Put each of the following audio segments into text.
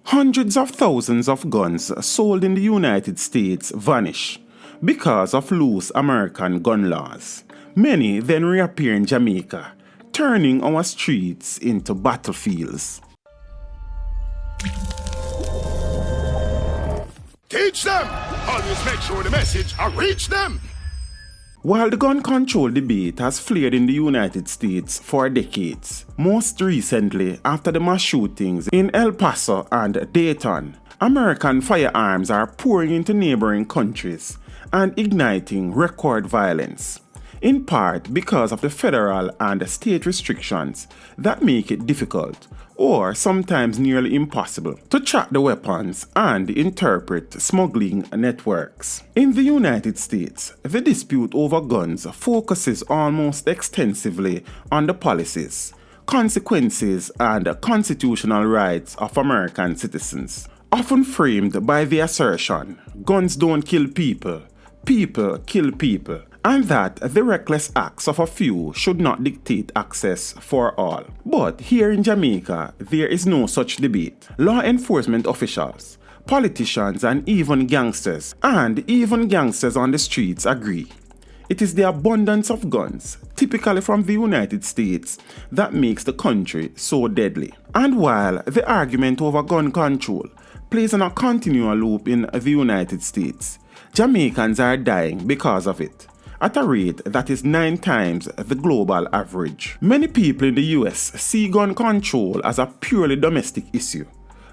Hundreds of thousands of guns sold in the United States vanish because of loose American gun laws. Many then reappear in Jamaica, turning our streets into battlefields. Teach them! Always make sure the message reach them! While the gun control debate has flared in the United States for decades, most recently after the mass shootings in El Paso and Dayton, American firearms are pouring into neighboring countries and igniting record violence, in part because of the federal and state restrictions that make it difficult, or sometimes nearly impossible, to track the weapons and interpret smuggling networks. In the United States, the dispute over guns focuses almost extensively on the policies, consequences, and constitutional rights of American citizens, often framed by the assertion, guns don't kill people, people kill people, and that the reckless acts of a few should not dictate access for all. But here in Jamaica, there is no such debate. Law enforcement officials, politicians, and even gangsters on the streets agree. It is the abundance of guns, typically from the United States, that makes the country so deadly. And while the argument over gun control plays on a continual loop in the United States, Jamaicans are dying because of it, at a rate that is 9 times the global average. Many people in the US see gun control as a purely domestic issue,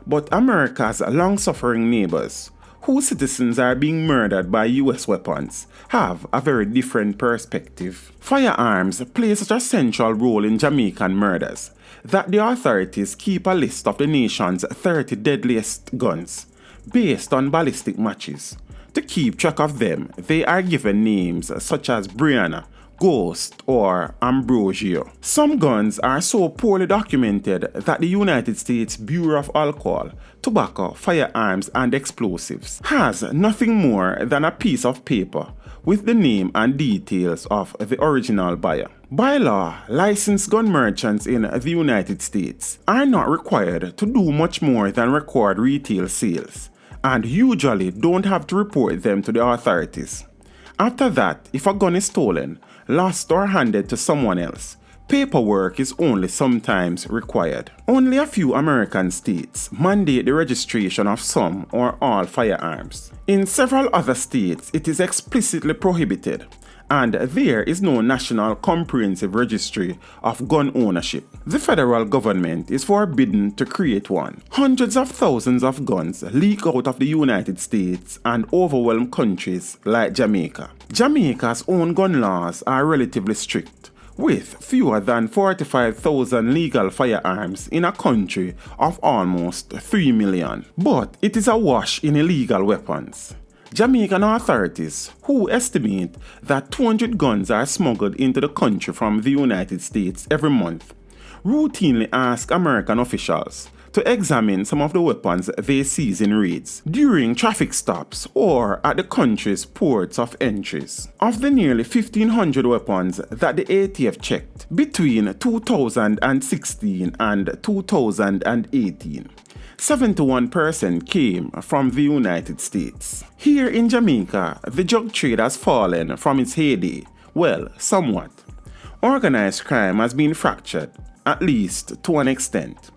but America's long-suffering neighbors, whose citizens are being murdered by US weapons, have a very different perspective. Firearms play such a central role in Jamaican murders that the authorities keep a list of the nation's 30 deadliest guns based on ballistic matches. To keep track of them, they are given names such as Brianna, Ghost, or Ambrosio. Some guns are so poorly documented that the United States Bureau of Alcohol, Tobacco, Firearms, and Explosives has nothing more than a piece of paper with the name and details of the original buyer. By law, licensed gun merchants in the United States are not required to do much more than record retail sales, and usually don't have to report them to the authorities. After that, if a gun is stolen, lost, or handed to someone else, paperwork is only sometimes required. Only a few American states mandate the registration of some or all firearms. In several other states, it is explicitly prohibited, and there is no national comprehensive registry of gun ownership. The federal government is forbidden to create one. Hundreds of thousands of guns leak out of the United States and overwhelm countries like Jamaica. Jamaica's own gun laws are relatively strict, with fewer than 45,000 legal firearms in a country of almost 3 million. But it is awash in illegal weapons. Jamaican authorities, who estimate that 200 guns are smuggled into the country from the United States every month, routinely ask American officials to examine some of the weapons they seize in raids, during traffic stops, or at the country's ports of entries. Of the nearly 1,500 weapons that the ATF checked between 2016 and 2018, 71% came from the United States. Here in Jamaica, the drug trade has fallen from its heyday, well, somewhat. Organized crime has been fractured, at least to an extent.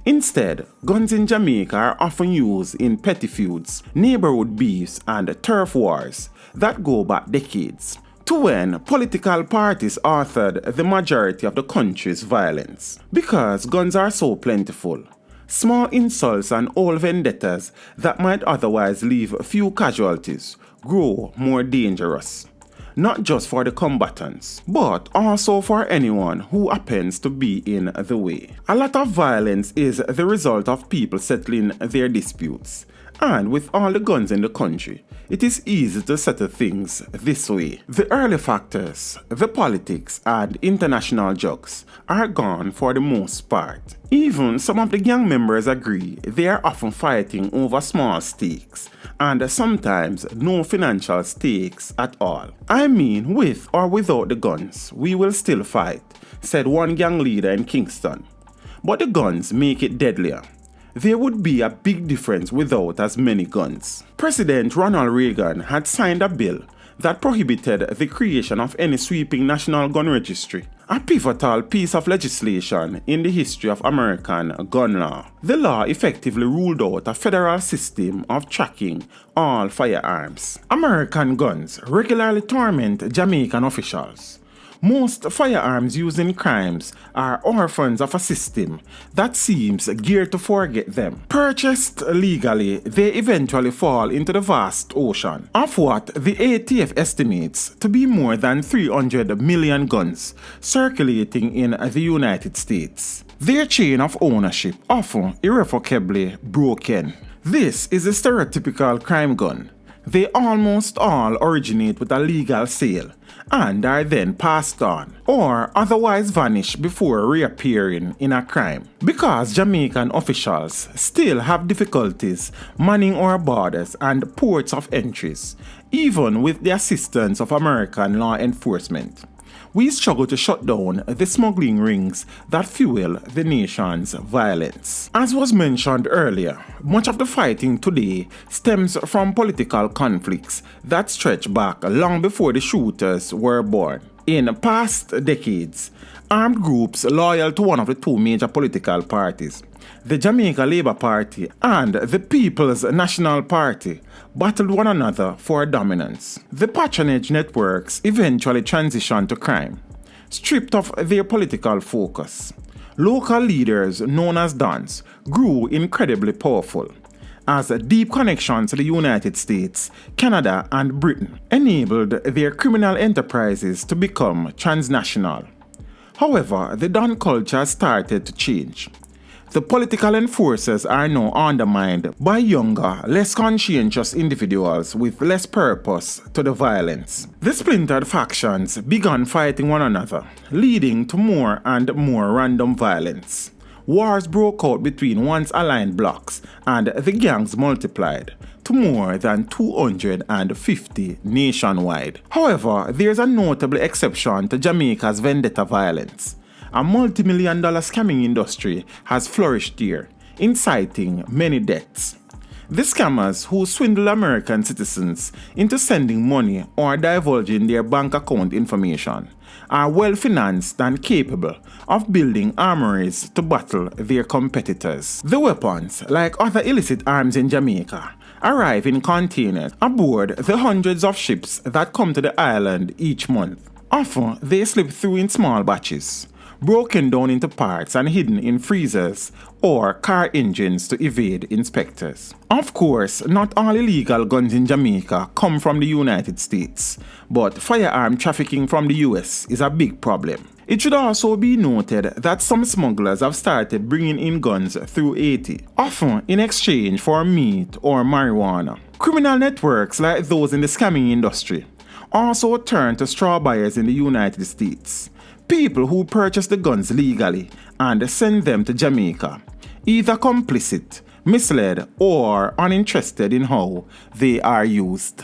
Instead, guns in Jamaica are often used in petty feuds, neighborhood beefs, and turf wars that go back decades, to when political parties authored the majority of the country's violence. Because guns are so plentiful, small insults and old vendettas that might otherwise leave few casualties grow more dangerous, not just for the combatants, but also for anyone who happens to be in the way. A lot of violence is the result of people settling their disputes, and with all the guns in the country, it is easy to settle things this way. The early factors, the politics, and international jugs are gone for the most part. Even some of the gang members agree they are often fighting over small stakes, and sometimes no financial stakes at all. I mean, with or without the guns, we will still fight, said one gang leader in Kingston. But the guns make it deadlier. there would be a big difference without as many guns. President Ronald Reagan had signed a bill that prohibited the creation of any sweeping national gun registry, a pivotal piece of legislation in the history of American gun law. The law effectively ruled out a federal system of tracking all firearms. American guns regularly torment Jamaican officials. Most firearms used in crimes are orphans of a system that seems geared to forget them. Purchased legally, they eventually fall into the vast ocean of what the ATF estimates to be more than 300 million guns circulating in the United States. Their chain of ownership often irrevocably broken. This is a stereotypical crime gun. They almost all originate with a legal sale and are then passed on or otherwise vanish before reappearing in a crime. Because Jamaican officials still have difficulties manning our borders and ports of entries, even with the assistance of American law enforcement, we struggle to shut down the smuggling rings that fuel the nation's violence. As was mentioned earlier, much of the fighting today stems from political conflicts that stretch back long before the shooters were born. In past decades, armed groups loyal to one of the two major political parties, the Jamaica Labour Party and the People's National Party, battled one another for dominance. The patronage networks eventually transitioned to crime, stripped of their political focus. Local leaders known as Dons grew incredibly powerful, as deep connections to the United States, Canada, and Britain enabled their criminal enterprises to become transnational. However, the Don culture started to change. The political enforcers are now undermined by younger, less conscientious individuals with less purpose to the violence. The splintered factions began fighting one another, leading to more and more random violence. Wars broke out between once aligned blocs, and the gangs multiplied to more than 250 nationwide. However, there's a notable exception to Jamaica's vendetta violence. A multi-million-dollar scamming industry has flourished here, inciting many deaths. The scammers who swindle American citizens into sending money or divulging their bank account information are well financed and capable of building armories to battle their competitors. The weapons, like other illicit arms in Jamaica, arrive in containers aboard the hundreds of ships that come to the island each month. Often, they slip through in small batches, broken down into parts and hidden in freezers or car engines to evade inspectors. Of course, not all illegal guns in Jamaica come from the United States, but firearm trafficking from the US is a big problem. It should also be noted that some smugglers have started bringing in guns through Haiti, often in exchange for meat or marijuana. Criminal networks like those in the scamming industry also turn to straw buyers in the United States. People who purchase the guns legally and send them to Jamaica, either complicit, misled, or uninterested in how they are used.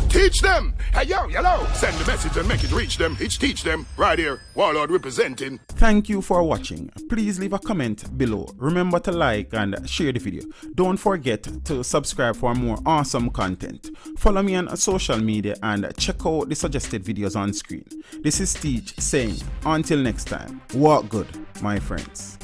Teach them! Hey, yo, hello! Send the message and make it reach them. It's teach them. Right here, Warlord representing. Thank you for watching. Please leave a comment below. Remember to like and share the video. Don't forget to subscribe for more awesome content. Follow me on social media and check out the suggested videos on screen. This is Teach saying, until next time, walk good, my friends.